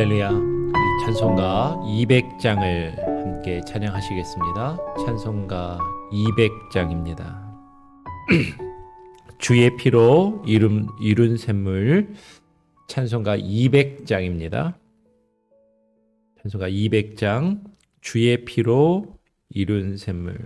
할렐루야. 우리 찬송가 200장을 함께 찬양하시겠습니다. 찬송가 200장입니다. 주의 피로 이룬 샘물 찬송가 200장입니다. 찬송가 200장 주의 피로 이룬 샘물.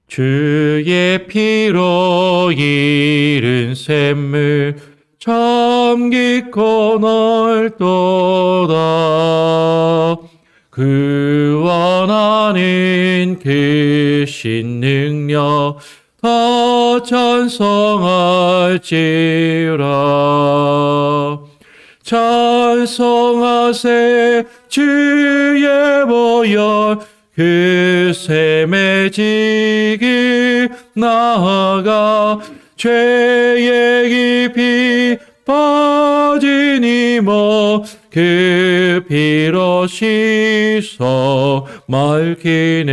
주의 피로 이룬 샘물 참 깊고 넓도다. 그 원하는 크신 능력 더 찬송할지라. 찬송하세 주의 보혈 그 샘에 지기 나아가 죄의 깊이 빠진 이모 그 피로 씻어 맑히네.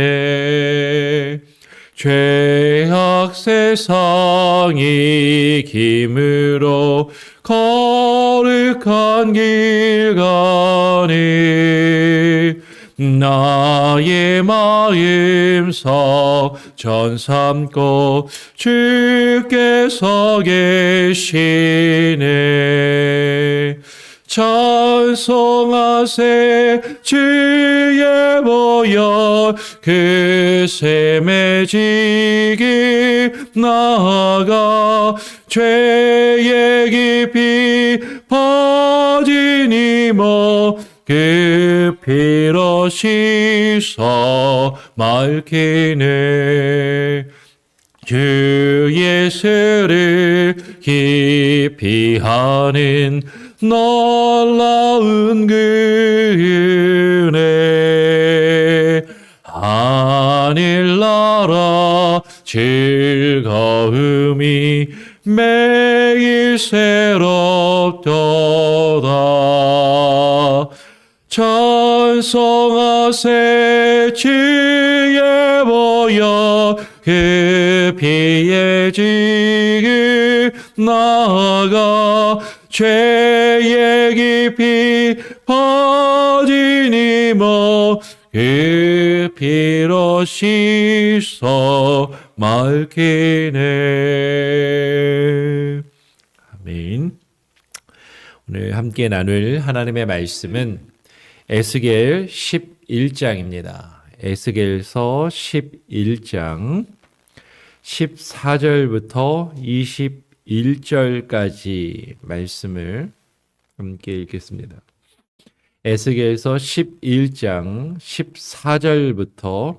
죄악 세상이 김으로 거룩한 길 가니 나의 마음속 전 삼고 주께서 계시네. 찬송하세 주의 보혈 그 샘에 지기 나아가 죄의 깊이 빠진 이모 그 피로 씻어 맑히네. 주 예수를 깊이 하는 놀라운 그 은혜 하늘나라 즐거움이 매일 새롭도다. 찬송하세 주의 보혈 그 피에 지기 나아가 죄의 깊이 빠진 이모 그 피로 씻어 맑히네. 아멘. 오늘 함께 나눌 하나님의 말씀은 에스겔 11장입니다. 에스겔서 11장 14절부터 21절까지 말씀을 함께 읽겠습니다. 에스겔서 11장 14절부터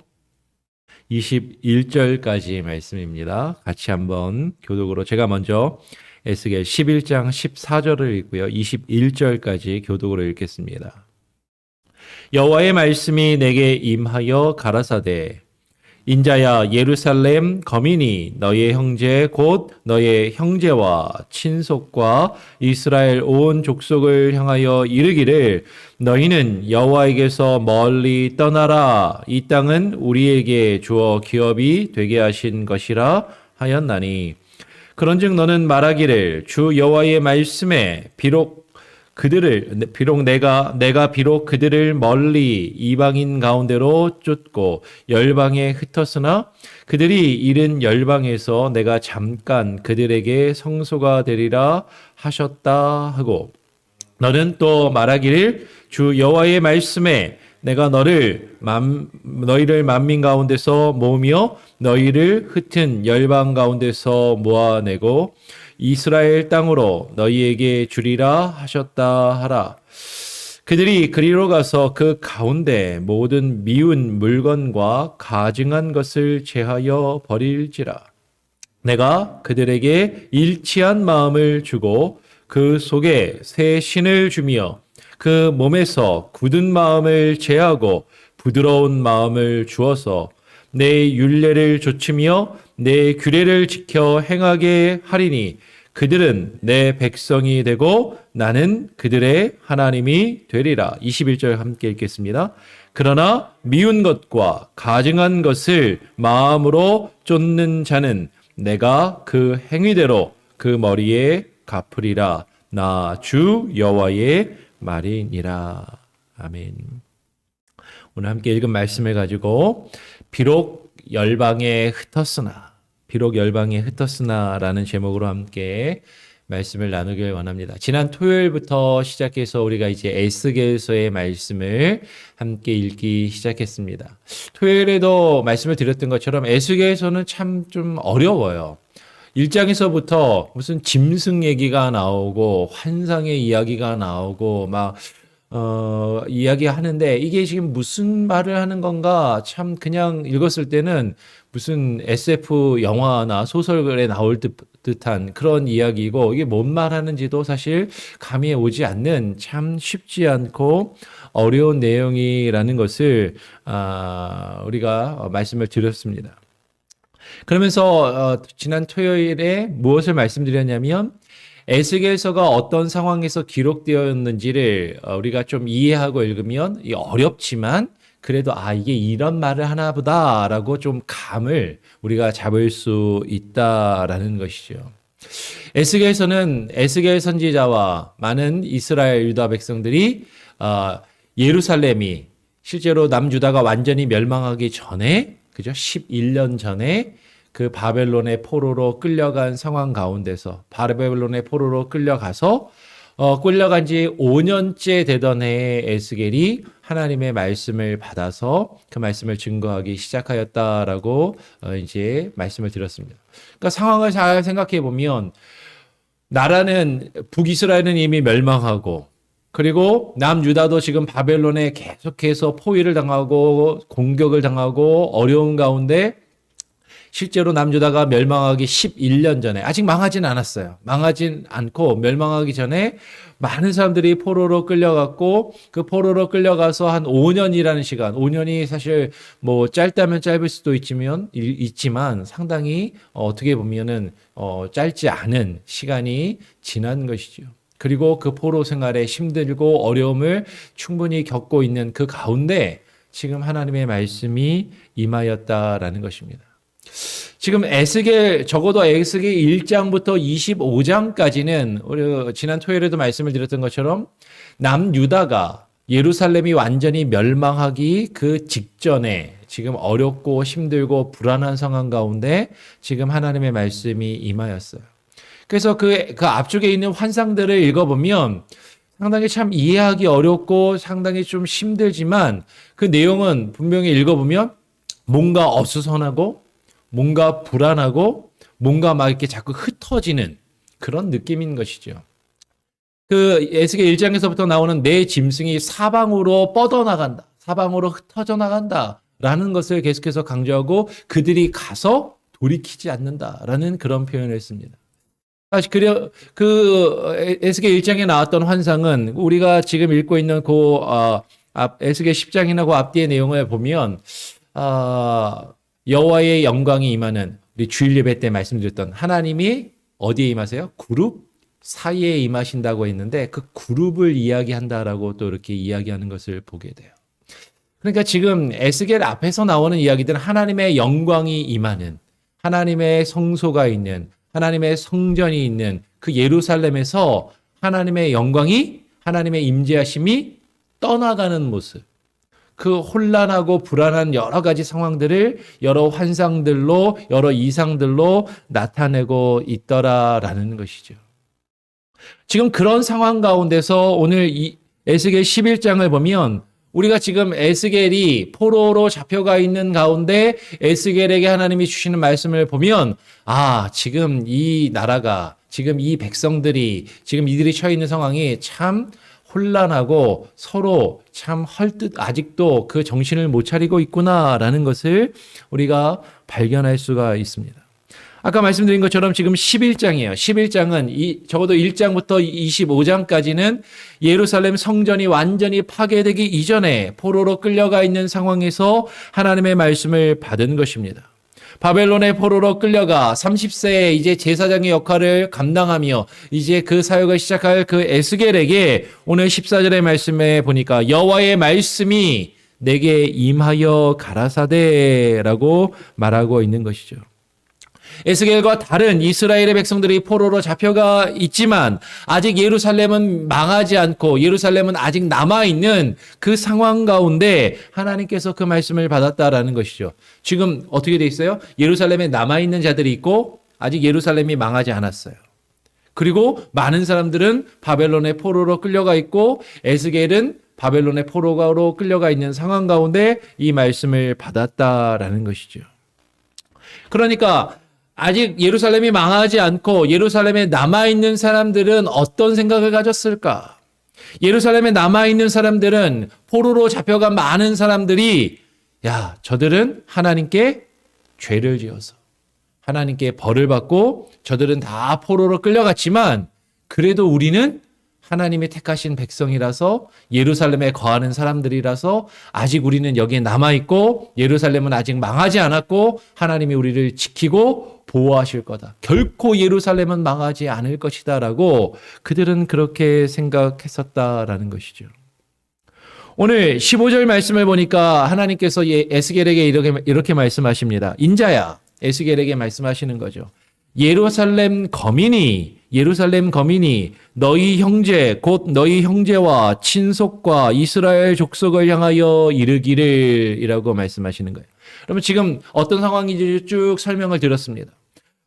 21절까지 말씀입니다. 같이 한번 교독으로 제가 먼저 에스겔 11장 14절을 읽고요. 21절까지 교독으로 읽겠습니다. 여호와의 말씀이 내게 임하여 가라사대 인자야 예루살렘 거민이 너의 형제 곧 너의 형제와 친속과 이스라엘 온 족속을 향하여 이르기를 너희는 여호와에게서 멀리 떠나라. 이 땅은 우리에게 주어 기업이 되게 하신 것이라 하였나니 그런즉 너는 말하기를 주 여호와의 말씀에 비록 내가 비록 그들을 멀리 이방인 가운데로 쫓고 열방에 흩었으나 그들이 잃은 열방에서 내가 잠깐 그들에게 성소가 되리라 하셨다 하고 너는 또 말하기를 주 여호와의 말씀에 내가 너희를 만민 가운데서 모으며 너희를 흩은 열방 가운데서 모아내고 이스라엘 땅으로 너희에게 주리라 하셨다 하라. 그들이 그리로 가서 그 가운데 모든 미운 물건과 가증한 것을 제하여 버릴지라. 내가 그들에게 일치한 마음을 주고 그 속에 새 신을 주며 그 몸에서 굳은 마음을 제하고 부드러운 마음을 주어서 내 율례를 좇으며 내 규례를 지켜 행하게 하리니 그들은 내 백성이 되고 나는 그들의 하나님이 되리라. 21절 함께 읽겠습니다. 그러나 미운 것과 가증한 것을 마음으로 쫓는 자는 내가 그 행위대로 그 머리에 갚으리라. 나 주 여호와의 말이니라. 아멘. 오늘 함께 읽은 말씀을 가지고 비록 열방에 흩었으나라는 제목으로 함께 말씀을 나누길 원합니다. 지난 토요일부터 시작해서 우리가 이제 에스겔서의 말씀을 함께 읽기 시작했습니다. 토요일에도 말씀을 드렸던 것처럼 에스겔서는 참 좀 어려워요. 1장에서부터 무슨 짐승 얘기가 나오고 환상의 이야기가 나오고 막 이야기하는데 이게 지금 무슨 말을 하는 건가 참 그냥 읽었을 때는 무슨 SF 영화나 소설에 나올 듯한 그런 이야기이고 이게 뭔 말하는지도 사실 감이 오지 않는 참 쉽지 않고 어려운 내용이라는 것을 우리가 말씀을 드렸습니다. 그러면서 지난 토요일에 무엇을 말씀드렸냐면 에스겔서가 어떤 상황에서 기록되었는지를 우리가 좀 이해하고 읽으면 어렵지만 그래도 이게 이런 말을 하나 보다라고 좀 감을 우리가 잡을 수 있다라는 것이죠. 에스겔서는 에스겔 선지자와 많은 이스라엘 유다 백성들이 예루살렘이 실제로 남유다가 완전히 멸망하기 전에 11년 전에 그 바벨론의 포로로 끌려간 상황 가운데서 바벨론의 포로로 끌려가서 끌려간 지 5년째 되던 해에 에스겔이 하나님의 말씀을 받아서 그 말씀을 증거하기 시작하였다라고 이제 말씀을 드렸습니다. 그러니까 상황을 잘 생각해 보면 나라는 북이스라엘은 이미 멸망하고 그리고 남유다도 지금 바벨론에 계속해서 포위를 당하고 공격을 당하고 어려운 가운데 실제로 남유다가 멸망하기 11년 전에 아직 망하진 않았어요. 망하진 않고 멸망하기 전에 많은 사람들이 포로로 끌려갔고 그 포로로 끌려가서 한 5년이라는 시간 5년이 사실 뭐 짧다면 짧을 수도 있지만 상당히 어떻게 보면은 짧지 않은 시간이 지난 것이죠. 그리고 그 포로 생활에 힘들고 어려움을 충분히 겪고 있는 그 가운데 지금 하나님의 말씀이 임하였다라는 것입니다. 지금 적어도 에스겔 1장부터 25장까지는 우리 지난 토요일에도 말씀을 드렸던 것처럼 남유다가 예루살렘이 완전히 멸망하기 그 직전에 지금 어렵고 힘들고 불안한 상황 가운데 지금 하나님의 말씀이 임하였어요. 그래서 그 앞쪽에 있는 환상들을 읽어보면 상당히 참 이해하기 어렵고 상당히 좀 힘들지만 그 내용은 분명히 읽어보면 뭔가 어수선하고 뭔가 불안하고 뭔가 막 이렇게 자꾸 흩어지는 그런 느낌인 것이죠. 그 에스겔 1장에서부터 나오는 내 짐승이 사방으로 뻗어나간다. 사방으로 흩어져 나간다라는 것을 계속해서 강조하고 그들이 가서 돌이키지 않는다라는 그런 표현을 했습니다. 사실 그 에스겔 1장에 나왔던 환상은 우리가 지금 읽고 있는 에스겔 10장이나 그 앞뒤의 내용을 보면 여호와의 영광이 임하는 우리 주일 예배 때 말씀드렸던 하나님이 어디에 임하세요? 그룹 사이에 임하신다고 했는데 그 그룹을 이야기한다라고 또 이렇게 이야기하는 것을 보게 돼요. 그러니까 지금 에스겔 앞에서 나오는 이야기들은 하나님의 영광이 임하는 하나님의 성소가 있는 하나님의 성전이 있는 그 예루살렘에서 하나님의 영광이 하나님의 임재하심이 떠나가는 모습 그 혼란하고 불안한 여러 가지 상황들을 여러 환상들로 여러 이상들로 나타내고 있더라라는 것이죠. 지금 그런 상황 가운데서 오늘 이 에스겔 11장을 보면 우리가 지금 에스겔이 포로로 잡혀가 있는 가운데 에스겔에게 하나님이 주시는 말씀을 보면 지금 이 나라가 지금 이 백성들이 지금 이들이 처해 있는 상황이 참 혼란하고 서로 참 헐뜯 아직도 그 정신을 못 차리고 있구나라는 것을 우리가 발견할 수가 있습니다. 아까 말씀드린 것처럼 지금 11장이에요. 11장은 적어도 1장부터 25장까지는 예루살렘 성전이 완전히 파괴되기 이전에 포로로 끌려가 있는 상황에서 하나님의 말씀을 받은 것입니다. 바벨론의 포로로 끌려가 30세에 이제 제사장의 역할을 감당하며 이제 그 사역을 시작할 그 에스겔에게 오늘 14절의 말씀에 보니까 여호와의 말씀이 내게 임하여 가라사대라고 말하고 있는 것이죠. 에스겔과 다른 이스라엘의 백성들이 포로로 잡혀가 있지만 아직 예루살렘은 망하지 않고 예루살렘은 아직 남아있는 그 상황 가운데 하나님께서 그 말씀을 받았다라는 것이죠. 지금 어떻게 돼 있어요? 예루살렘에 남아있는 자들이 있고 아직 예루살렘이 망하지 않았어요. 그리고 많은 사람들은 바벨론의 포로로 끌려가 있고 에스겔은 바벨론의 포로로 끌려가 있는 상황 가운데 이 말씀을 받았다라는 것이죠. 그러니까 아직 예루살렘이 망하지 않고 예루살렘에 남아있는 사람들은 어떤 생각을 가졌을까? 예루살렘에 남아있는 사람들은 포로로 잡혀간 많은 사람들이 야, 저들은 하나님께 죄를 지어서 하나님께 벌을 받고 저들은 다 포로로 끌려갔지만 그래도 우리는 하나님이 택하신 백성이라서 예루살렘에 거하는 사람들이라서 아직 우리는 여기에 남아있고 예루살렘은 아직 망하지 않았고 하나님이 우리를 지키고 보호하실 거다. 결코 예루살렘은 망하지 않을 것이다 라고 그들은 그렇게 생각했었다라는 것이죠. 오늘 15절 말씀을 보니까 하나님께서 에스겔에게 이렇게 말씀하십니다. 인자야, 에스겔에게 말씀하시는 거죠. 예루살렘 거민이 너희 형제 곧 너희 형제와 친속과 이스라엘 족속을 향하여 이르기를이라고 말씀하시는 거예요. 그러면 지금 어떤 상황인지 쭉 설명을 드렸습니다.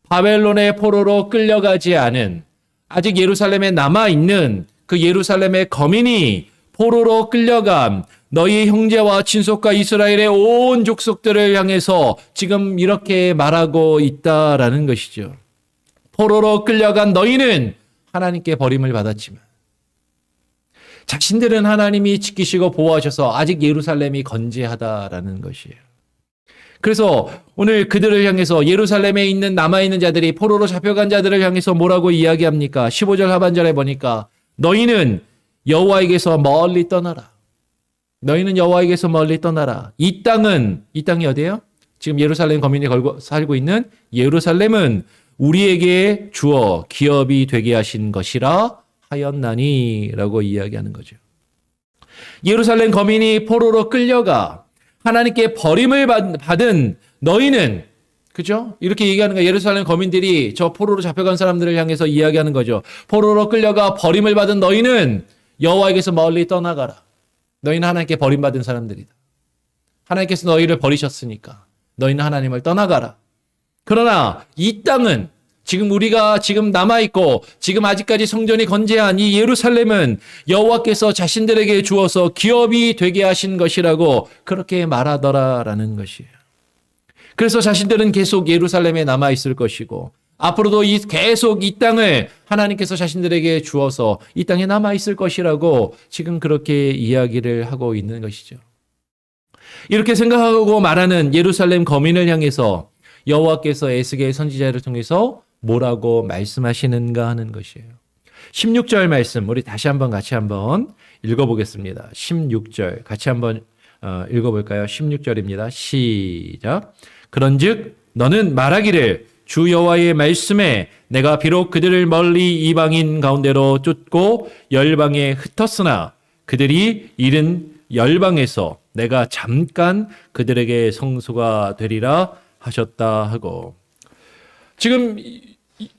바벨론의 포로로 끌려가지 않은 아직 예루살렘에 남아있는 그 예루살렘의 거민이 포로로 끌려간 너희 형제와 친속과 이스라엘의 온 족속들을 향해서 지금 이렇게 말하고 있다라는 것이죠. 포로로 끌려간 너희는 하나님께 버림을 받았지만 자신들은 하나님이 지키시고 보호하셔서 아직 예루살렘이 건재하다라는 것이에요. 그래서 오늘 그들을 향해서 예루살렘에 있는 남아있는 자들이 포로로 잡혀간 자들을 향해서 뭐라고 이야기합니까? 15절 하반절에 보니까 너희는 여호와에게서 멀리 떠나라. 너희는 여호와에게서 멀리 떠나라. 이 땅이 어디예요? 지금 예루살렘 거민이 살고 있는 예루살렘은 우리에게 주어 기업이 되게 하신 것이라 하였나니 라고 이야기하는 거죠. 예루살렘 거민이 포로로 끌려가 하나님께 버림을 받은 너희는, 그죠? 이렇게 얘기하는 거예요. 예루살렘 거민들이 저 포로로 잡혀간 사람들을 향해서 이야기하는 거죠. 포로로 끌려가 버림을 받은 너희는 여호와에게서 멀리 떠나가라. 너희는 하나님께 버림받은 사람들이다. 하나님께서 너희를 버리셨으니까 너희는 하나님을 떠나가라. 그러나 이 땅은 우리가 지금 남아있고 지금 아직까지 성전이 건재한 이 예루살렘은 여호와께서 자신들에게 주어서 기업이 되게 하신 것이라고 그렇게 말하더라라는 것이에요. 그래서 자신들은 계속 예루살렘에 남아있을 것이고 앞으로도 계속 이 땅을 하나님께서 자신들에게 주어서 이 땅에 남아있을 것이라고 지금 그렇게 이야기를 하고 있는 것이죠. 이렇게 생각하고 말하는 예루살렘 거민을 향해서 여호와께서 에스겔 선지자를 통해서 뭐라고 말씀하시는가 하는 것이에요. 16절 말씀 우리 다시 한번 같이 한번 읽어보겠습니다. 16절 같이 한번 읽어볼까요? 16절입니다. 시작. 그런즉 너는 말하기를 주 여호와의 말씀에 내가 비록 그들을 멀리 이방인 가운데로 쫓고 열방에 흩었으나 그들이 잃은 열방에서 내가 잠깐 그들에게 성소가 되리라 하셨다 하고 지금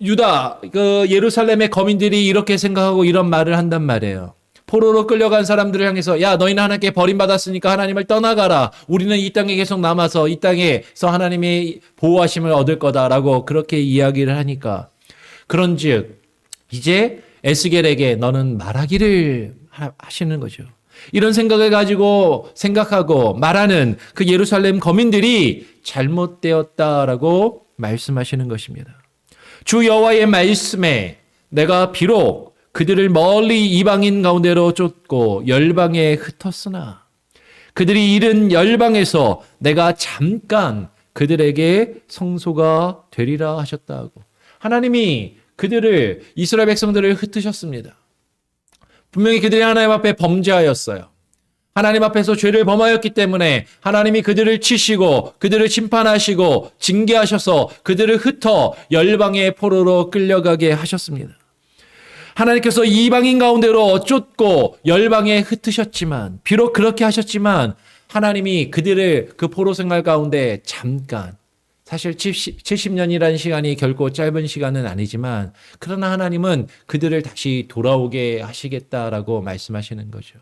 유다 예루살렘의 거민들이 이렇게 생각하고 이런 말을 한단 말이에요. 포로로 끌려간 사람들을 향해서 야 너희는 하나님께 버림받았으니까 하나님을 떠나가라. 우리는 이 땅에 계속 남아서 이 땅에서 하나님의 보호하심을 얻을 거다라고 그렇게 이야기를 하니까 그런즉 이제 에스겔에게 너는 말하기를 하시는 거죠. 이런 생각을 가지고 생각하고 말하는 그 예루살렘 거민들이 잘못되었다라고 말씀하시는 것입니다. 주 여호와의 말씀에 내가 비록 그들을 멀리 이방인 가운데로 쫓고 열방에 흩었으나 그들이 잃은 열방에서 내가 잠깐 그들에게 성소가 되리라 하셨다고. 하나님이 그들을 이스라엘 백성들을 흩으셨습니다. 분명히 그들이 하나님 앞에 범죄하였어요. 하나님 앞에서 죄를 범하였기 때문에 하나님이 그들을 치시고 그들을 심판하시고 징계하셔서 그들을 흩어 열방의 포로로 끌려가게 하셨습니다. 하나님께서 이방인 가운데로 쫓고 열방에 흩으셨지만 비록 그렇게 하셨지만 하나님이 그들을 그 포로 생활 가운데 잠깐 사실 70년이라는 시간이 결코 짧은 시간은 아니지만 그러나 하나님은 그들을 다시 돌아오게 하시겠다라고 말씀하시는 거죠.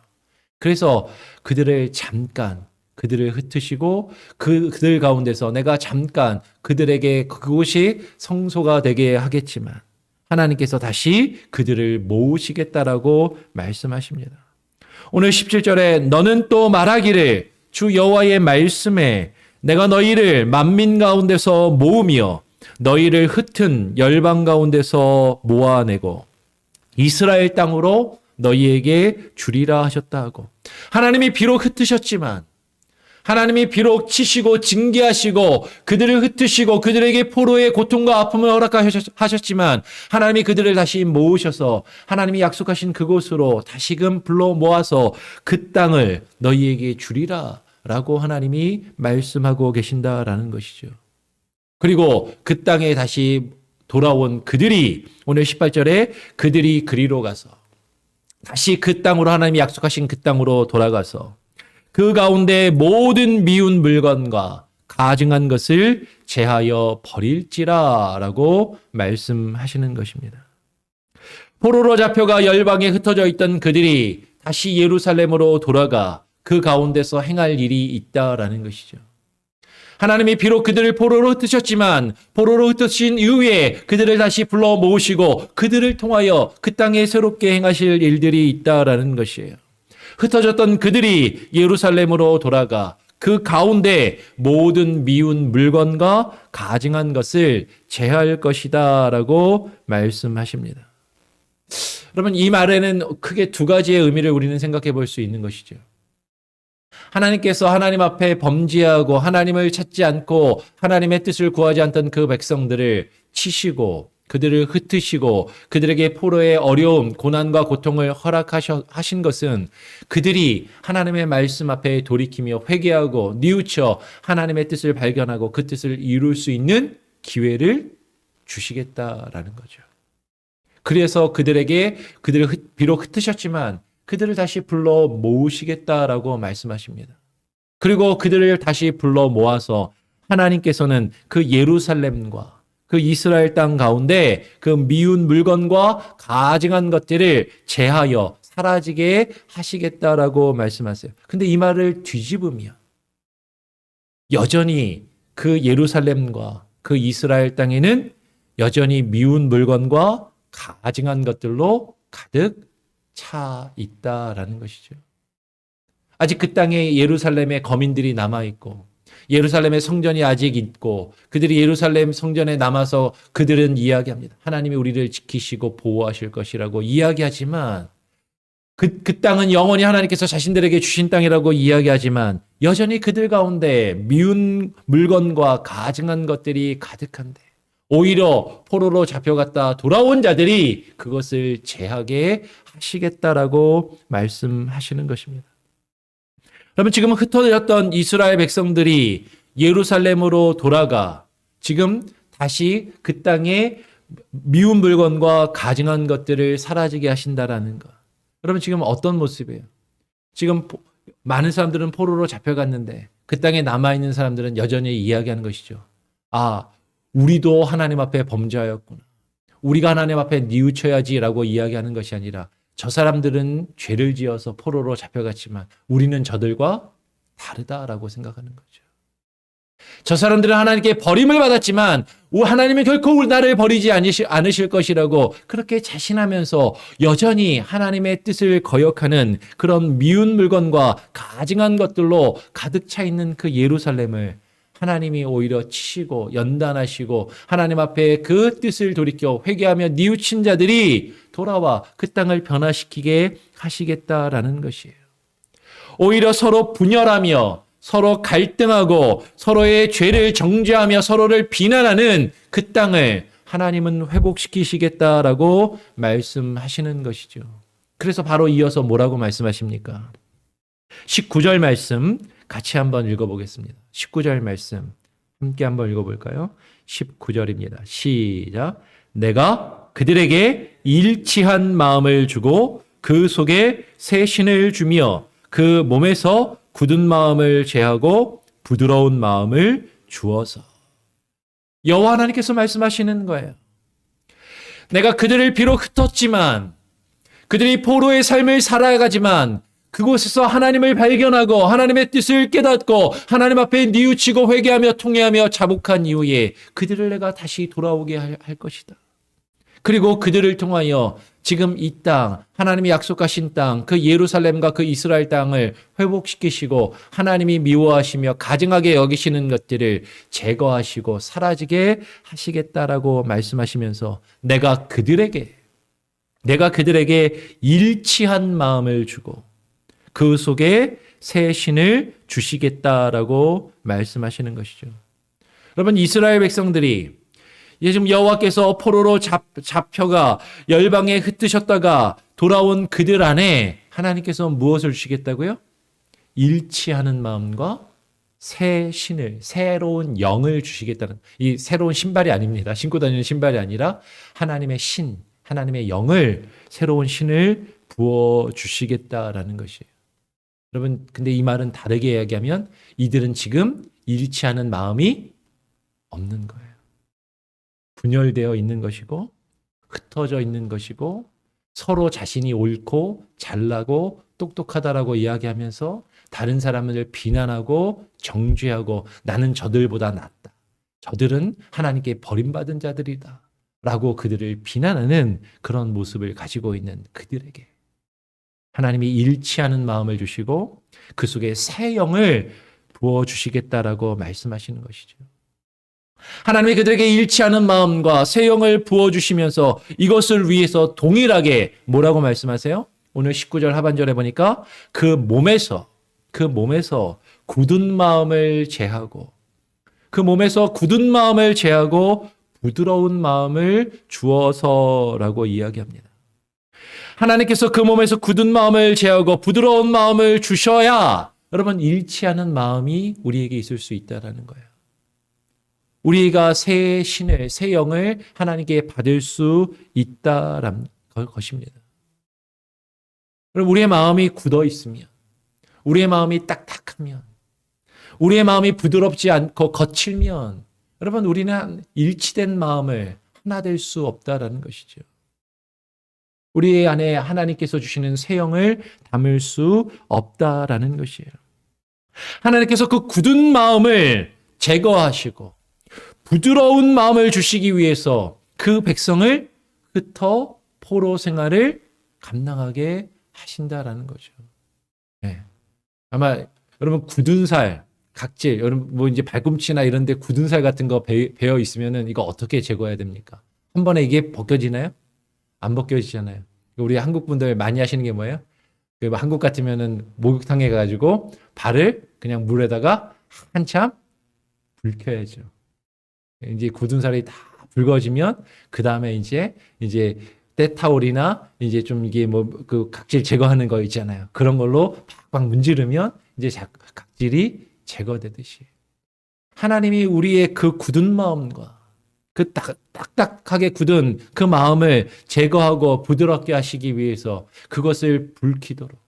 그래서 그들을 잠깐 그들을 흩으시고 그들 가운데서 내가 잠깐 그들에게 그곳이 성소가 되게 하겠지만 하나님께서 다시 그들을 모으시겠다라고 말씀하십니다. 오늘 17절에 너는 또 말하기를 주 여호와의 말씀에 내가 너희를 만민 가운데서 모으며 너희를 흩은 열방 가운데서 모아내고 이스라엘 땅으로 너희에게 주리라 하셨다 하고 하나님이 비록 흩으셨지만 하나님이 비록 치시고 징계하시고 그들을 흩으시고 그들에게 포로의 고통과 아픔을 허락하셨지만 하나님이 그들을 다시 모으셔서 하나님이 약속하신 그곳으로 다시금 불러 모아서 그 땅을 너희에게 주리라 라고 하나님이 말씀하고 계신다라는 것이죠. 그리고 그 땅에 다시 돌아온 그들이 오늘 18절에 그들이 그리로 가서 다시 그 땅으로 하나님이 약속하신 그 땅으로 돌아가서 그 가운데 모든 미운 물건과 가증한 것을 제하여 버릴지라 라고 말씀하시는 것입니다. 포로로 잡혀가 열방에 흩어져 있던 그들이 다시 예루살렘으로 돌아가 그 가운데서 행할 일이 있다라는 것이죠. 하나님이 비록 그들을 포로로 흩으셨지만 포로로 흩으신 이후에 그들을 다시 불러 모으시고 그들을 통하여 그 땅에 새롭게 행하실 일들이 있다라는 것이에요. 흩어졌던 그들이 예루살렘으로 돌아가 그 가운데 모든 미운 물건과 가증한 것을 제할 것이다 라고 말씀하십니다. 여러분 이 말에는 크게 두 가지의 의미를 우리는 생각해 볼 수 있는 것이죠. 하나님께서 하나님 앞에 범죄하고 하나님을 찾지 않고 하나님의 뜻을 구하지 않던 그 백성들을 치시고 그들을 흩으시고 그들에게 포로의 어려움, 고난과 고통을 허락하신 것은 그들이 하나님의 말씀 앞에 돌이키며 회개하고 뉘우쳐 하나님의 뜻을 발견하고 그 뜻을 이룰 수 있는 기회를 주시겠다라는 거죠. 그래서 그들에게 그들을 비록 흩으셨지만 그들을 다시 불러 모으시겠다라고 말씀하십니다. 그리고 그들을 다시 불러 모아서 하나님께서는 그 예루살렘과 그 이스라엘 땅 가운데 그 미운 물건과 가증한 것들을 제하여 사라지게 하시겠다라고 말씀하세요. 근데 이 말을 뒤집으면 여전히 그 예루살렘과 그 이스라엘 땅에는 여전히 미운 물건과 가증한 것들로 가득 차 있다라는 것이죠. 아직 그 땅에 예루살렘의 거민들이 남아있고 예루살렘의 성전이 아직 있고 그들이 예루살렘 성전에 남아서 그들은 이야기합니다. 하나님이 우리를 지키시고 보호하실 것이라고 이야기하지만 그 땅은 영원히 하나님께서 자신들에게 주신 땅이라고 이야기하지만 여전히 그들 가운데 미운 물건과 가증한 것들이 가득한데 오히려 포로로 잡혀갔다 돌아온 자들이 그것을 제하게 하시겠다라고 말씀하시는 것입니다. 그러면 지금 흩어졌던 이스라엘 백성들이 예루살렘으로 돌아가 지금 다시 그 땅에 미운 물건과 가증한 것들을 사라지게 하신다라는 것. 여러분 지금 어떤 모습이에요? 지금 많은 사람들은 포로로 잡혀갔는데 그 땅에 남아있는 사람들은 여전히 이야기하는 것이죠. 아, 우리도 하나님 앞에 범죄하였구나. 우리가 하나님 앞에 뉘우쳐야지라고 이야기하는 것이 아니라 저 사람들은 죄를 지어서 포로로 잡혀갔지만 우리는 저들과 다르다라고 생각하는 거죠. 저 사람들은 하나님께 버림을 받았지만 하나님은 결코 나를 버리지 않으실 것이라고 그렇게 자신하면서 여전히 하나님의 뜻을 거역하는 그런 미운 물건과 가증한 것들로 가득 차 있는 그 예루살렘을 하나님이 오히려 치시고 연단하시고 하나님 앞에 그 뜻을 돌이켜 회개하며 뉘우친 자들이 돌아와 그 땅을 변화시키게 하시겠다라는 것이에요. 오히려 서로 분열하며 서로 갈등하고 서로의 죄를 정죄하며 서로를 비난하는 그 땅을 하나님은 회복시키시겠다라고 말씀하시는 것이죠. 그래서 바로 이어서 뭐라고 말씀하십니까? 19절 말씀 같이 한번 읽어보겠습니다. 19절 말씀 함께 한번 읽어볼까요? 19절입니다. 시작. 내가 그들에게 일치한 마음을 주고 그 속에 새 신을 주며 그 몸에서 굳은 마음을 제하고 부드러운 마음을 주어서. 여호와 하나님께서 말씀하시는 거예요. 내가 그들을 비록 흩었지만, 그들이 포로의 삶을 살아가지만 그곳에서 하나님을 발견하고 하나님의 뜻을 깨닫고 하나님 앞에 뉘우치고 회개하며 통회하며 자복한 이후에 그들을 내가 다시 돌아오게 할 것이다. 그리고 그들을 통하여 지금 이 땅, 하나님이 약속하신 땅, 그 예루살렘과 그 이스라엘 땅을 회복시키시고 하나님이 미워하시며 가증하게 여기시는 것들을 제거하시고 사라지게 하시겠다라고 말씀하시면서 내가 그들에게 일치한 마음을 주고 그 속에 새 신을 주시겠다라고 말씀하시는 것이죠. 여러분, 이스라엘 백성들이 지금 여호와께서 포로로 잡혀가 열방에 흩으셨다가 돌아온 그들 안에 하나님께서 무엇을 주시겠다고요? 일치하는 마음과 새 신을, 새로운 영을 주시겠다는, 이 새로운 신발이 아닙니다. 신고 다니는 신발이 아니라 하나님의 신, 하나님의 영을, 새로운 신을 부어주시겠다라는 것이에요. 여러분, 근데 이 말은 다르게 이야기하면 이들은 지금 일치하는 마음이 없는 거예요. 분열되어 있는 것이고 흩어져 있는 것이고 서로 자신이 옳고 잘나고 똑똑하다라고 이야기하면서 다른 사람을 비난하고 정죄하고 나는 저들보다 낫다. 저들은 하나님께 버림받은 자들이다. 라고 그들을 비난하는 그런 모습을 가지고 있는 그들에게 하나님이 일치하는 마음을 주시고 그 속에 새 영을 부어주시겠다라고 말씀하시는 것이죠. 하나님이 그들에게 일치하는 마음과 새 영을 부어주시면서 이것을 위해서 동일하게 뭐라고 말씀하세요? 오늘 19절 하반절에 보니까 그 몸에서 굳은 마음을 제하고 부드러운 마음을 주어서라고 이야기합니다. 하나님께서 그 몸에서 굳은 마음을 제하고 부드러운 마음을 주셔야 여러분 일치하는 마음이 우리에게 있을 수 있다는 거예요. 우리가 새 신을, 새 영을 하나님께 받을 수 있다라는 것입니다. 우리의 마음이 굳어 있으면, 우리의 마음이 딱딱하면, 우리의 마음이 부드럽지 않고 거칠면, 여러분 우리는 일치된 마음을 하나 될 수 없다라는 것이죠. 우리 안에 하나님께서 주시는 새 영을 담을 수 없다라는 것이에요. 하나님께서 그 굳은 마음을 제거하시고 부드러운 마음을 주시기 위해서 그 백성을 흩어 포로 생활을 감당하게 하신다라는 거죠. 네. 아마 여러분 굳은 살, 각질, 여러분 뭐 이제 발꿈치나 이런 데 굳은 살 같은 거 배어 있으면은 이거 어떻게 제거해야 됩니까? 한 번에 이게 벗겨지나요? 안 벗겨지잖아요. 우리 한국 분들 많이 하시는 게 뭐예요? 한국 같으면은 목욕탕에 가지고 발을 그냥 물에다가 한참 불켜야죠. 이제 굳은 살이 다 붉어지면 그 다음에 이제 때타올이나 이제 좀 이게 뭐 그 각질 제거하는 거 있잖아요. 그런 걸로 팍팍 문지르면 이제 각질이 제거되듯이 하나님이 우리의 그 굳은 마음과 그 딱딱하게 굳은 그 마음을 제거하고 부드럽게 하시기 위해서 그것을 불키도록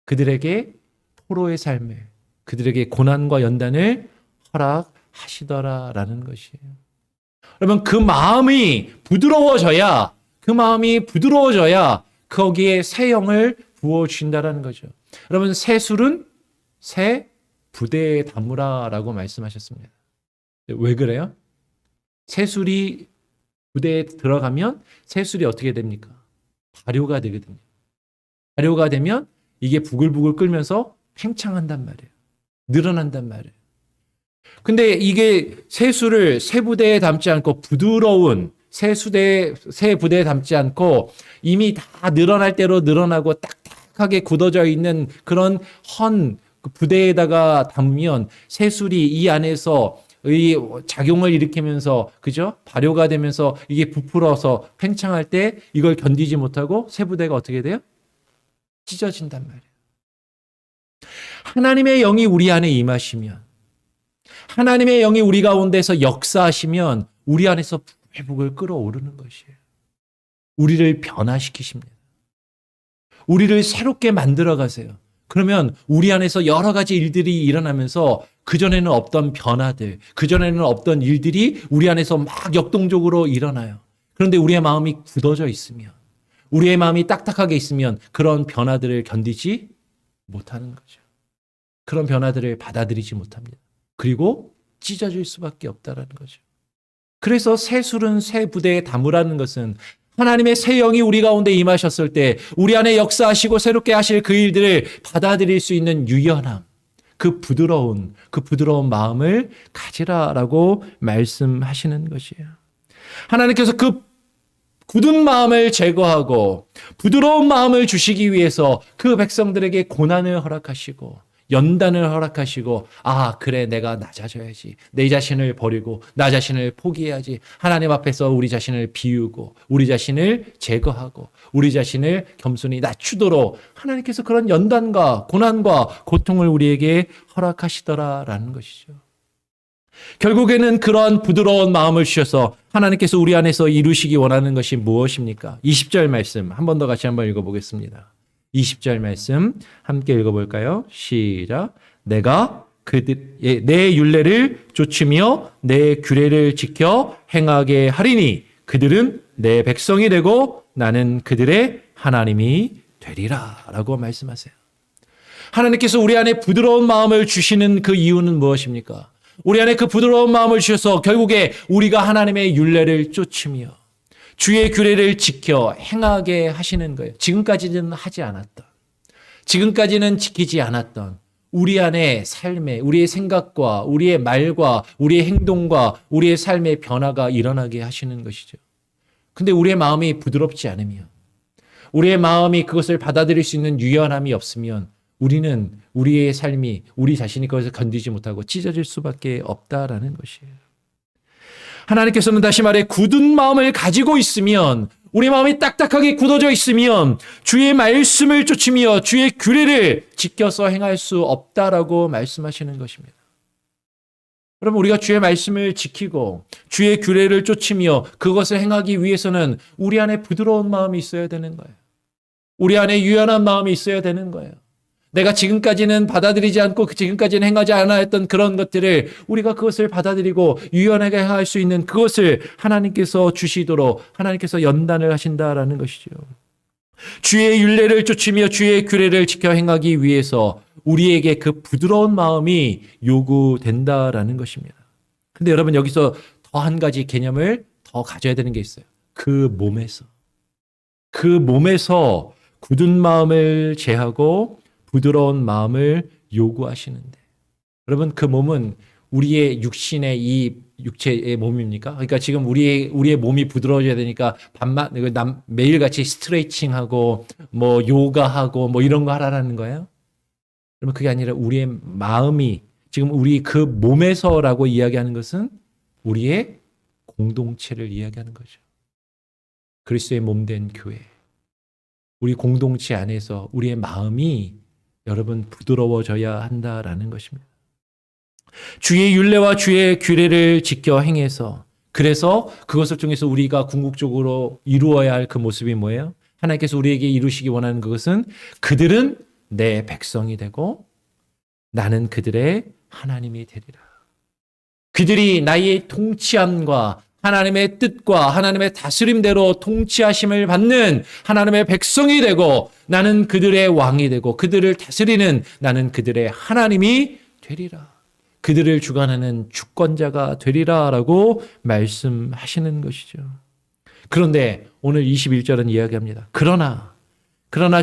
그들에게 포로의 삶을, 그들에게 고난과 연단을 허락하시더라라는 것이에요. 여러분 그 마음이 부드러워져야 거기에 새 영을 부어주신다라는 거죠. 여러분 새 술은 새 부대에 담으라라고 말씀하셨습니다. 왜 그래요? 새술이 부대에 들어가면 새술이 어떻게 됩니까? 발효가 되거든요. 발효가 되면 이게 부글부글 끓면서 팽창한단 말이에요. 늘어난단 말이에요. 근데 이게 새술을 새 부대에 담지 않고 부드러운 새 부대에 담지 않고 이미 다 늘어날 대로 늘어나고 딱딱하게 굳어져 있는 그런 헌 부대에다가 담으면 새술이 이 안에서 이 작용을 일으키면서 그죠? 발효가 되면서 이게 부풀어서 팽창할 때 이걸 견디지 못하고 새 부대가 어떻게 돼요? 찢어진단 말이에요. 하나님의 영이 우리 안에 임하시면, 하나님의 영이 우리 가운데서 역사하시면 우리 안에서 부글부글 끓어오르는 것이에요. 우리를 변화시키십니다. 우리를 새롭게 만들어 가세요. 그러면 우리 안에서 여러 가지 일들이 일어나면서 그전에는 없던 변화들, 그전에는 없던 일들이 우리 안에서 막 역동적으로 일어나요. 그런데 우리의 마음이 굳어져 있으면, 우리의 마음이 딱딱하게 있으면 그런 변화들을 견디지 못하는 거죠. 그런 변화들을 받아들이지 못합니다. 그리고 찢어질 수밖에 없다는 거죠. 그래서 새 술은 새 부대에 담으라는 것은 하나님의 새 영이 우리 가운데 임하셨을 때 우리 안에 역사하시고 새롭게 하실 그 일들을 받아들일 수 있는 유연함, 그 부드러운 마음을 가지라라고 말씀하시는 것이에요. 하나님께서 그 굳은 마음을 제거하고 부드러운 마음을 주시기 위해서 그 백성들에게 고난을 허락하시고 연단을 허락하시고, 아, 그래, 내가 낮아져야지. 내 자신을 버리고 나 자신을 포기해야지. 하나님 앞에서 우리 자신을 비우고 우리 자신을 제거하고 우리 자신을 겸손히 낮추도록 하나님께서 그런 연단과 고난과 고통을 우리에게 허락하시더라라는 것이죠. 결국에는 그러한 부드러운 마음을 주셔서 하나님께서 우리 안에서 이루시기 원하는 것이 무엇입니까? 20절 말씀 한 번 더 같이 한번 읽어보겠습니다. 20절 말씀 함께 읽어볼까요? 시작. 내가 내 율례를 좇으며 내 규례를 지켜 행하게 하리니 그들은 내 백성이 되고 나는 그들의 하나님이 되리라 라고 말씀하세요. 하나님께서 우리 안에 부드러운 마음을 주시는 그 이유는 무엇입니까? 우리 안에 그 부드러운 마음을 주셔서 결국에 우리가 하나님의 율례를 좇으며 주의 규례를 지켜 행하게 하시는 거예요. 지금까지는 하지 않았던, 지금까지는 지키지 않았던 우리 안에 삶에, 우리의 생각과 우리의 말과 우리의 행동과 우리의 삶의 변화가 일어나게 하시는 것이죠. 근데 우리의 마음이 부드럽지 않으면, 우리의 마음이 그것을 받아들일 수 있는 유연함이 없으면 우리는 우리의 삶이, 우리 자신이 그것을 견디지 못하고 찢어질 수밖에 없다라는 것이에요. 하나님께서는 다시 말해 굳은 마음을 가지고 있으면, 우리 마음이 딱딱하게 굳어져 있으면 주의 말씀을 쫓으며 주의 규례를 지켜서 행할 수 없다라고 말씀하시는 것입니다. 여러분, 우리가 주의 말씀을 지키고 주의 규례를 쫓으며 그것을 행하기 위해서는 우리 안에 부드러운 마음이 있어야 되는 거예요. 우리 안에 유연한 마음이 있어야 되는 거예요. 내가 지금까지는 받아들이지 않고 지금까지는 행하지 않아 했던 그런 것들을 우리가 그것을 받아들이고 유연하게 할 수 있는 그것을 하나님께서 주시도록 하나님께서 연단을 하신다라는 것이죠. 주의 율례를 쫓으며 주의 규례를 지켜 행하기 위해서 우리에게 그 부드러운 마음이 요구된다라는 것입니다. 근데 여러분, 여기서 더 한 가지 개념을 더 가져야 되는 게 있어요. 그 몸에서 굳은 마음을 제하고 부드러운 마음을 요구하시는데, 여러분, 그 몸은 우리의 육신의 이 육체의 몸입니까? 그러니까 지금 우리의 몸이 부드러워져야 되니까 매일같이 스트레칭하고 뭐 요가하고 뭐 이런 거 하라는 거예요? 그러면 그게 아니라 우리의 마음이, 지금 우리 그 몸에서라고 이야기하는 것은 우리의 공동체를 이야기하는 거죠. 그리스도의 몸된 교회, 우리 공동체 안에서 우리의 마음이 여러분 부드러워져야 한다라는 것입니다. 주의 율례와 주의 규례를 지켜 행해서, 그래서 그것을 통해서 우리가 궁극적으로 이루어야 할 그 모습이 뭐예요? 하나님께서 우리에게 이루시기 원하는 그것은 그들은 내 백성이 되고 나는 그들의 하나님이 되리라. 그들이 나의 통치함과 하나님의 뜻과 하나님의 다스림대로 통치하심을 받는 하나님의 백성이 되고 나는 그들의 왕이 되고 그들을 다스리는 나는 그들의 하나님이 되리라. 그들을 주관하는 주권자가 되리라라고 말씀하시는 것이죠. 그런데 오늘 21절은 이야기합니다. 그러나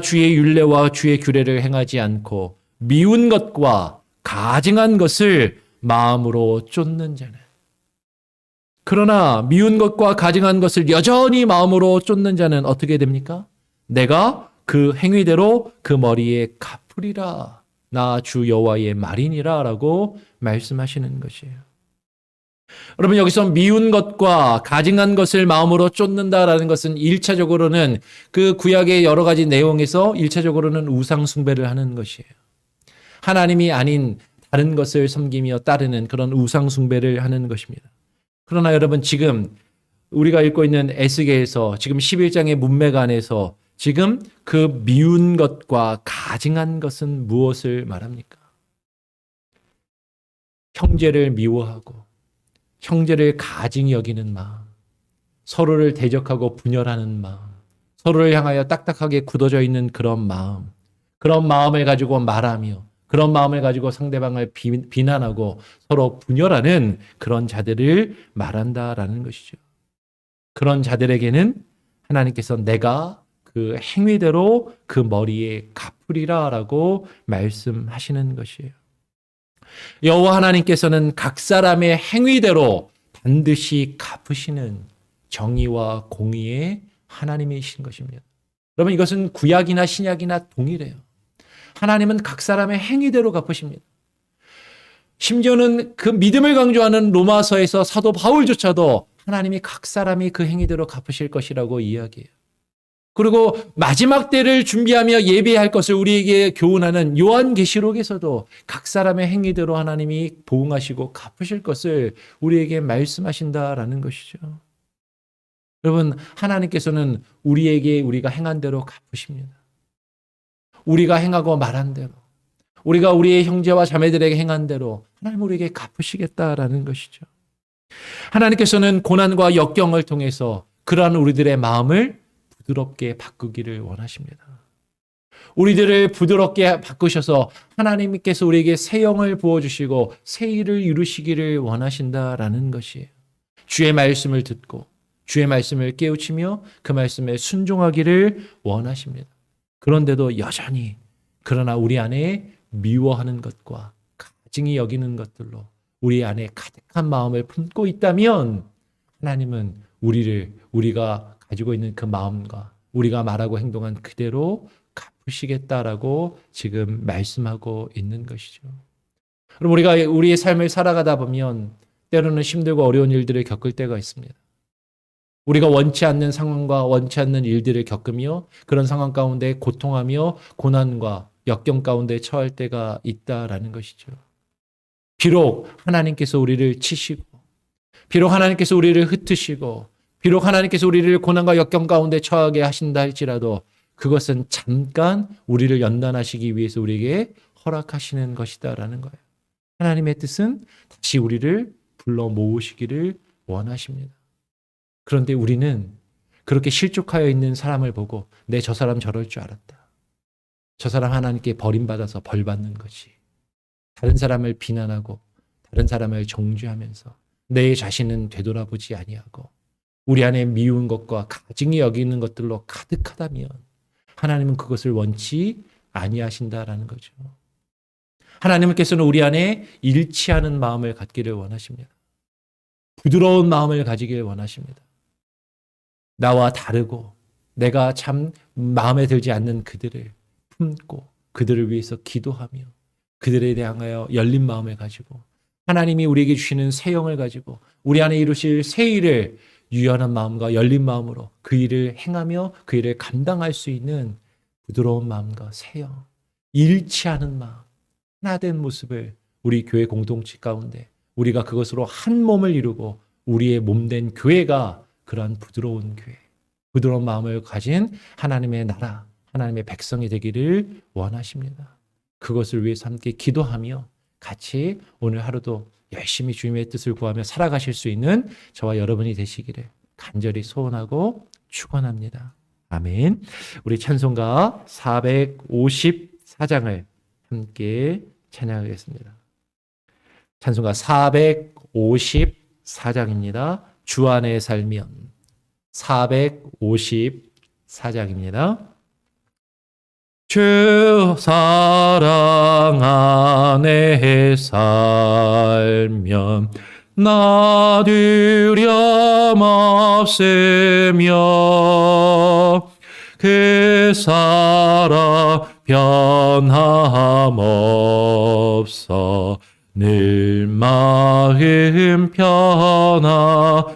주의 율례와 주의 규례를 행하지 않고 미운 것과 가증한 것을 마음으로 쫓는 자는, 그러나 미운 것과 가증한 것을 여전히 마음으로 쫓는 자는 어떻게 됩니까? 내가 그 행위대로 그 머리에 갚으리라. 나 주 여호와의 말이니라 라고 말씀하시는 것이에요. 여러분, 여기서 미운 것과 가증한 것을 마음으로 쫓는다라는 것은 1차적으로는 그 구약의 여러 가지 내용에서 1차적으로는 우상 숭배를 하는 것이에요. 하나님이 아닌 다른 것을 섬기며 따르는 그런 우상 숭배를 하는 것입니다. 그러나 여러분, 지금 우리가 읽고 있는 에스겔에서 지금 11장의 문맥 안에서 지금 그 미운 것과 가증한 것은 무엇을 말합니까? 형제를 미워하고 형제를 가증히 여기는 마음, 서로를 대적하고 분열하는 마음, 서로를 향하여 딱딱하게 굳어져 있는 그런 마음을 가지고 말하며 그런 마음을 가지고 상대방을 비난하고 서로 분열하는 그런 자들을 말한다라는 것이죠. 그런 자들에게는 하나님께서 내가 그 행위대로 그 머리에 갚으리라라고 말씀하시는 것이에요. 여호와 하나님께서는 각 사람의 행위대로 반드시 갚으시는 정의와 공의의 하나님이신 것입니다. 여러분, 이것은 구약이나 신약이나 동일해요. 하나님은 각 사람의 행위대로 갚으십니다. 심지어는 그 믿음을 강조하는 로마서에서 사도 바울조차도 하나님이 각 사람이 그 행위대로 갚으실 것이라고 이야기해요. 그리고 마지막 때를 준비하며 예배할 것을 우리에게 교훈하는 요한계시록에서도 각 사람의 행위대로 하나님이 보응하시고 갚으실 것을 우리에게 말씀하신다라는 것이죠. 여러분, 하나님께서는 우리에게 우리가 행한 대로 갚으십니다. 우리가 행하고 말한 대로, 우리가 우리의 형제와 자매들에게 행한 대로 하나님 우리에게 갚으시겠다라는 것이죠. 하나님께서는 고난과 역경을 통해서 그러한 우리들의 마음을 부드럽게 바꾸기를 원하십니다. 우리들을 부드럽게 바꾸셔서 하나님께서 우리에게 새 영을 부어주시고 새 일을 이루시기를 원하신다라는 것이에요. 주의 말씀을 듣고 주의 말씀을 깨우치며 그 말씀에 순종하기를 원하십니다. 그런데도 여전히 그러나 우리 안에 미워하는 것과 가증히 여기는 것들로 우리 안에 가득한 마음을 품고 있다면 하나님은 우리가 가지고 있는 그 마음과 우리가 말하고 행동한 그대로 갚으시겠다라고 지금 말씀하고 있는 것이죠. 그럼 우리가 우리의 삶을 살아가다 보면 때로는 힘들고 어려운 일들을 겪을 때가 있습니다. 우리가 원치 않는 상황과 원치 않는 일들을 겪으며 그런 상황 가운데 고통하며 고난과 역경 가운데 처할 때가 있다라는 것이죠. 비록 하나님께서 우리를 치시고 비록 하나님께서 우리를 흩으시고 비록 하나님께서 우리를 고난과 역경 가운데 처하게 하신다 할지라도 그것은 잠깐 우리를 연단하시기 위해서 우리에게 허락하시는 것이다라는 거예요. 하나님의 뜻은 다시 우리를 불러 모으시기를 원하십니다. 그런데 우리는 그렇게 실족하여 있는 사람을 보고 내 저 사람 저럴 줄 알았다. 저 사람 하나님께 버림받아서 벌 받는 거지. 다른 사람을 비난하고 다른 사람을 정죄하면서 내 자신은 되돌아보지 아니하고 우리 안에 미운 것과 가증히 여기는 것들로 가득하다면 하나님은 그것을 원치 아니하신다라는 거죠. 하나님께서는 우리 안에 일치하는 마음을 갖기를 원하십니다. 부드러운 마음을 가지길 원하십니다. 나와 다르고 내가 참 마음에 들지 않는 그들을 품고 그들을 위해서 기도하며 그들에 대하여 열린 마음을 가지고 하나님이 우리에게 주시는 새 영을 가지고 우리 안에 이루실 새 일을 유연한 마음과 열린 마음으로 그 일을 행하며 그 일을 감당할 수 있는 부드러운 마음과 새 영, 일치하는 마음, 하나 된 모습을 우리 교회 공동체 가운데 우리가 그것으로 한 몸을 이루고 우리의 몸된 교회가 그러한 부드러운 교회, 부드러운 마음을 가진 하나님의 나라, 하나님의 백성이 되기를 원하십니다. 그것을 위해서 함께 기도하며 같이 오늘 하루도 열심히 주님의 뜻을 구하며 살아가실 수 있는 저와 여러분이 되시기를 간절히 소원하고 축원합니다. 아멘. 우리 찬송가 454장을 함께 찬양하겠습니다. 찬송가 454장입니다. 주 안에 살면 454장입니다. 주 사랑 안에 살면 나 두려움 없으며 그 사랑 변함 없어 늘 마음 편하다.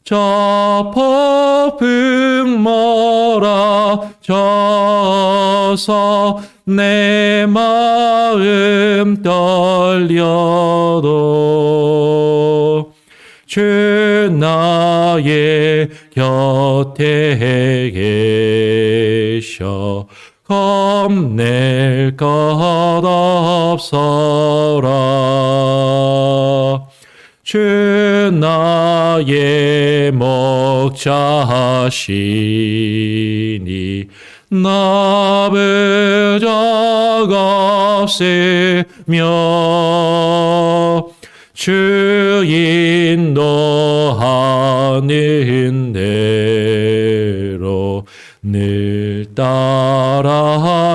저 폭풍 몰아쳐서 내 마음 떨려도 주 나의 곁에 계셔 겁낼 것 없어라. 주 나의 목자시니 나 부족 없으며 주 인도하는 대로 늘 따라가리라.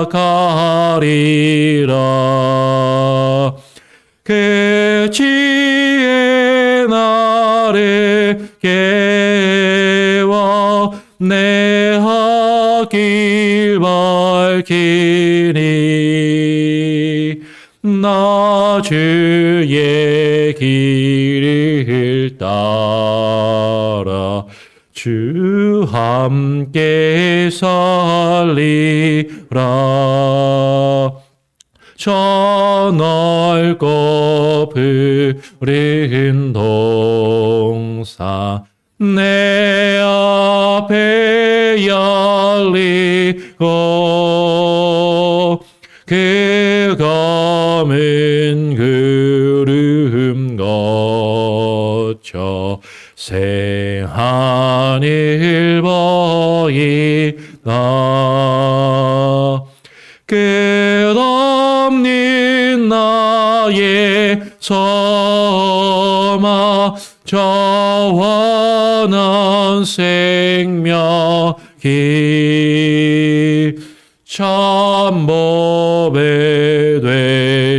그 지혜 나를 깨워 내 길 밝히니 나 주의 길을 따라 주 함께 살리라. 저 넓고 푸른 동산 내 앞에 열리고 그 검은 구름 거쳐 새하늘 보이나. 끝없는 나의 소망 저원한 생명길 참 보배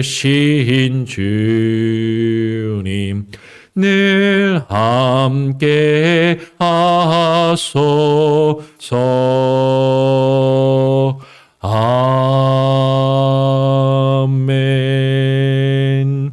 되신 주님 늘 함께 하소서. 아멘.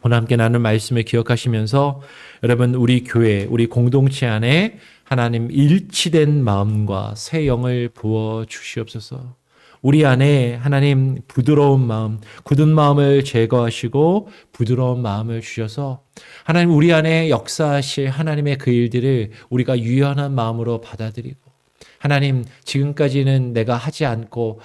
오늘 함께 나눈 말씀을 기억하시면서 여러분 우리 교회, 우리 공동체 안에 하나님 일치된 마음과 새 영을 부어 주시옵소서. 우리 안에 하나님 부드러운 마음, 굳은 마음을 제거하시고 부드러운 마음을 주셔서 하나님 우리 안에 역사하실 하나님의 그 일들을 우리가 유연한 마음으로 받아들이고 하나님 지금까지는 내가 하지 않고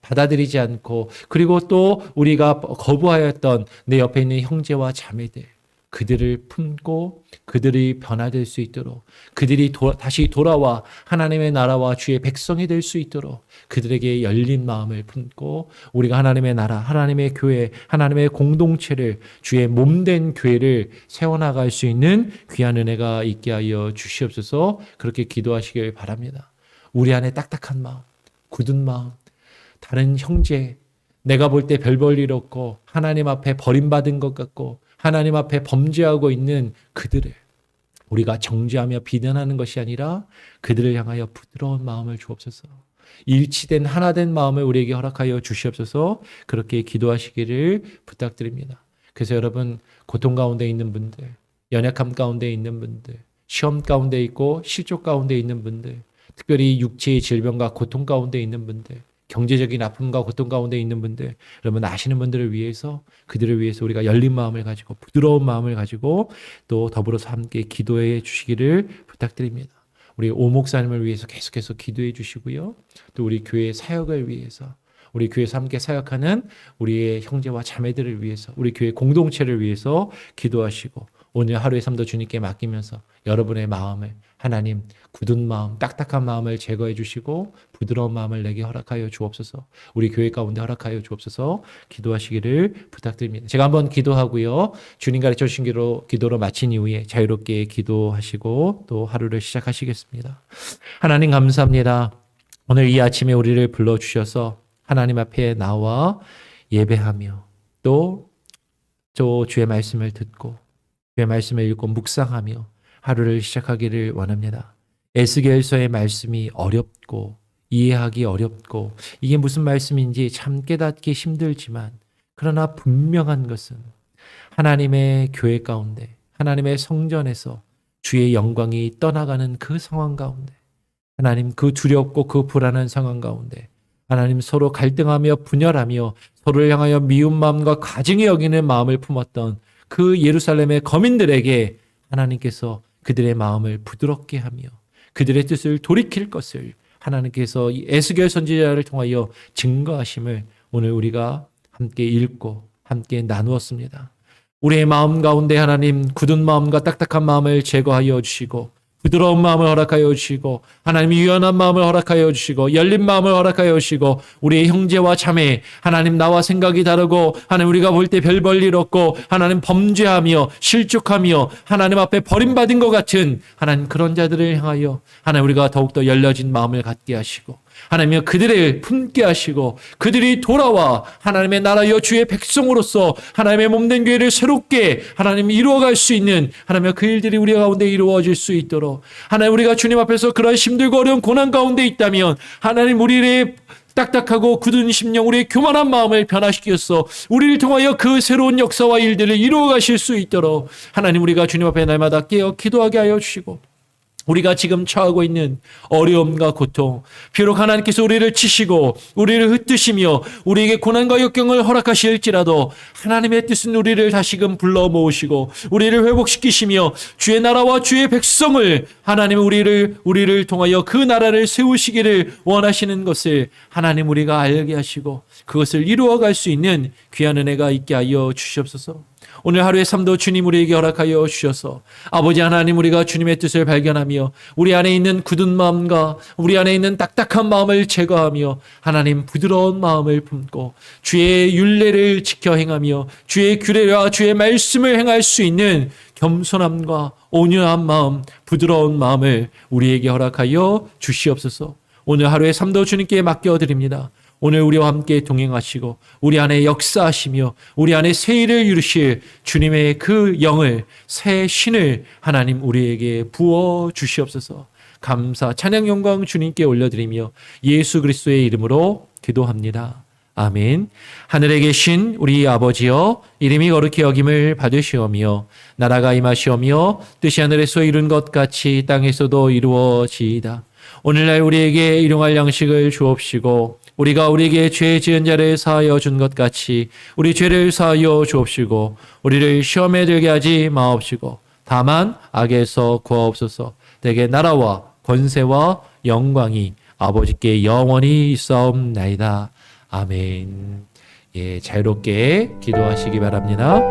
받아들이지 않고 그리고 또 우리가 거부하였던 내 옆에 있는 형제와 자매들 그들을 품고 그들이 변화될 수 있도록 그들이 다시 돌아와 하나님의 나라와 주의 백성이 될 수 있도록 그들에게 열린 마음을 품고 우리가 하나님의 나라, 하나님의 교회, 하나님의 공동체를 주의 몸된 교회를 세워나갈 수 있는 귀한 은혜가 있게 하여 주시옵소서. 그렇게 기도하시길 바랍니다. 우리 안에 딱딱한 마음, 굳은 마음, 다른 형제, 내가 볼 때 별 볼 일 없고 하나님 앞에 버림받은 것 같고 하나님 앞에 범죄하고 있는 그들을 우리가 정죄하며 비난하는 것이 아니라 그들을 향하여 부드러운 마음을 주옵소서. 일치된 하나된 마음을 우리에게 허락하여 주시옵소서. 그렇게 기도하시기를 부탁드립니다. 그래서 여러분 고통 가운데 있는 분들, 연약함 가운데 있는 분들, 시험 가운데 있고 실족 가운데 있는 분들, 특별히 육체의 질병과 고통 가운데 있는 분들, 경제적인 아픔과 고통 가운데 있는 분들, 여러분 아시는 분들을 위해서 그들을 위해서 우리가 열린 마음을 가지고 부드러운 마음을 가지고 또 더불어서 함께 기도해 주시기를 부탁드립니다. 우리 오 목사님을 위해서 계속해서 기도해 주시고요. 또 우리 교회 사역을 위해서 우리 교회에서 함께 사역하는 우리의 형제와 자매들을 위해서 우리 교회 공동체를 위해서 기도하시고 오늘 하루의 삶도 주님께 맡기면서 여러분의 마음을 하나님 굳은 마음, 딱딱한 마음을 제거해 주시고 부드러운 마음을 내게 허락하여 주옵소서. 우리 교회 가운데 허락하여 주옵소서. 기도하시기를 부탁드립니다. 제가 한번 기도하고요. 주님 가르쳐 주신 기도로 마친 이후에 자유롭게 기도하시고 또 하루를 시작하시겠습니다. 하나님 감사합니다. 오늘 이 아침에 우리를 불러주셔서 하나님 앞에 나와 예배하며 또 주의 말씀을 듣고 주의 말씀을 읽고 묵상하며 하루를 시작하기를 원합니다. 에스겔서의 말씀이 어렵고 이해하기 어렵고 이게 무슨 말씀인지 참 깨닫기 힘들지만 그러나 분명한 것은 하나님의 교회 가운데 하나님의 성전에서 주의 영광이 떠나가는 그 상황 가운데 하나님 그 두렵고 그 불안한 상황 가운데 하나님 서로 갈등하며 분열하며 서로를 향하여 미운 마음과 가증히 여기는 마음을 품었던 그 예루살렘의 거민들에게 하나님께서 그들의 마음을 부드럽게 하며 그들의 뜻을 돌이킬 것을 하나님께서 이 에스겔 선지자를 통하여 증거하심을 오늘 우리가 함께 읽고 함께 나누었습니다. 우리의 마음 가운데 하나님 굳은 마음과 딱딱한 마음을 제거하여 주시고 부드러운 마음을 허락하여 주시고 하나님 유연한 마음을 허락하여 주시고 열린 마음을 허락하여 주시고 우리의 형제와 자매 하나님 나와 생각이 다르고 하나님 우리가 볼 때 별 볼 일 없고 하나님 범죄하며 실족하며 하나님 앞에 버림받은 것 같은 하나님 그런 자들을 향하여 하나님 우리가 더욱더 열려진 마음을 갖게 하시고 하나님이여 그들을 품게 하시고 그들이 돌아와 하나님의 나라여 주의 백성으로서 하나님의 몸된 교회를 새롭게 하나님 이루어갈 수 있는 하나님의 그 일들이 우리 가운데 이루어질 수 있도록 하나님 우리가 주님 앞에서 그런 힘들고 어려운 고난 가운데 있다면 하나님 우리의 딱딱하고 굳은 심령 우리의 교만한 마음을 변화시켜서 우리를 통하여 그 새로운 역사와 일들을 이루어 가실 수 있도록 하나님 우리가 주님 앞에 날마다 깨어 기도하게 하여 주시고 우리가 지금 처하고 있는 어려움과 고통, 비록 하나님께서 우리를 치시고 우리를 흩으시며 우리에게 고난과 역경을 허락하실지라도 하나님의 뜻은 우리를 다시금 불러 모으시고 우리를 회복시키시며 주의 나라와 주의 백성을 하나님 우리를 통하여 그 나라를 세우시기를 원하시는 것을 하나님 우리가 알게 하시고 그것을 이루어갈 수 있는 귀한 은혜가 있게 하여 주시옵소서. 오늘 하루의 삶도 주님 우리에게 허락하여 주셔서 아버지 하나님 우리가 주님의 뜻을 발견하며 우리 안에 있는 굳은 마음과 우리 안에 있는 딱딱한 마음을 제거하며 하나님 부드러운 마음을 품고 주의 율례를 지켜 행하며 주의 규례와 주의 말씀을 행할 수 있는 겸손함과 온유한 마음, 부드러운 마음을 우리에게 허락하여 주시옵소서. 오늘 하루의 삶도 주님께 맡겨드립니다. 오늘 우리와 함께 동행하시고 우리 안에 역사하시며 우리 안에 새 일을 이루실 주님의 그 영을 새 신을 하나님 우리에게 부어 주시옵소서. 감사 찬양 영광 주님께 올려드리며 예수 그리스도의 이름으로 기도합니다. 아멘. 하늘에 계신 우리 아버지여 이름이 거룩히 여김을 받으시오며 나라가 임하시오며 뜻이 하늘에서 이룬 것 같이 땅에서도 이루어지이다. 오늘날 우리에게 일용할 양식을 주옵시고 우리가 우리에게 죄 지은 자를 사하여 준 것 같이 우리 죄를 사하여 주옵시고 우리를 시험에 들게 하지 마옵시고 다만 악에서 구하옵소서. 대개 나라와 권세와 영광이 아버지께 영원히 있사옵나이다. 아멘. 예, 자유롭게 기도하시기 바랍니다.